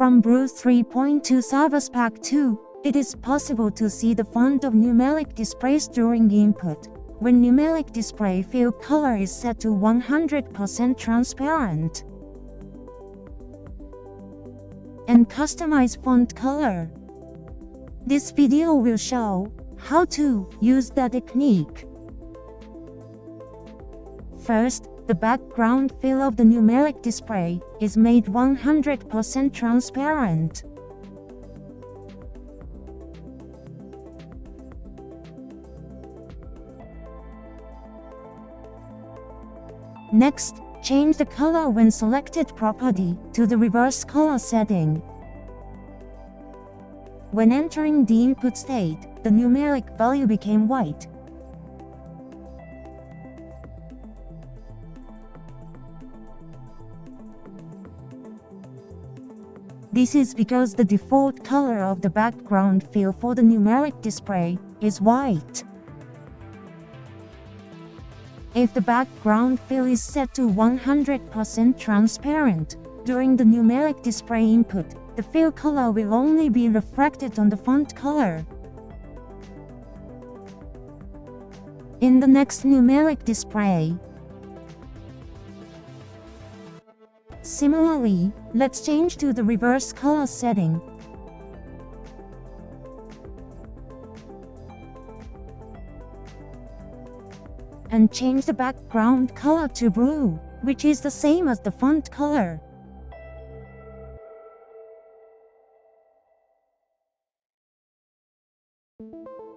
From Bruce 3.2 Service Pack 2, it is possible to see the font of numeric displays during input. When numeric display fill color is set to 100% transparent. And customize font color. This video will show how to use the technique. First, the background fill of the numeric display is made 100% transparent. Next, change the color when selected property to the reverse color setting. When entering the input state, the numeric value became white. This is because the default color of the background fill for the numeric display is white. If the background fill is set to 100% transparent, during the numeric display input, the fill color will only be reflected on the font color. In the next numeric display, similarly, let's change to the reverse color setting. And change the background color to blue, which is the same as the font color.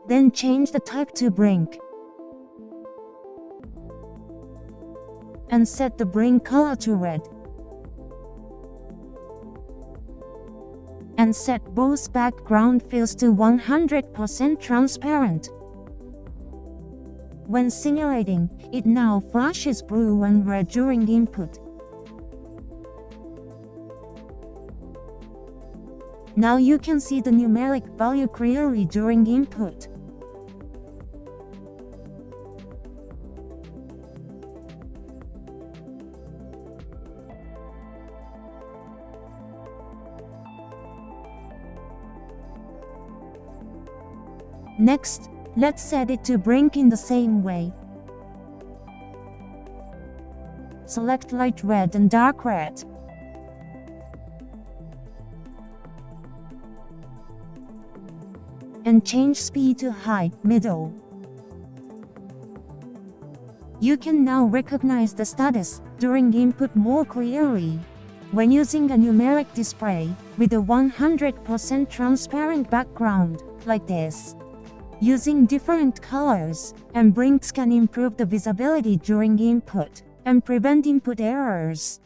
Then change the type to blink. And set the blink color to red. And set both background fills to 100% transparent. When simulating, it now flashes blue and red during input. Now you can see the numeric value clearly during input. Next, let's set it to blink in the same way. Select light red and dark red. And change speed to high, middle. You can now recognize the status during input more clearly. When using a numeric display with a 100% transparent background, like this. Using different colors and blinks can improve the visibility during input and prevent input errors.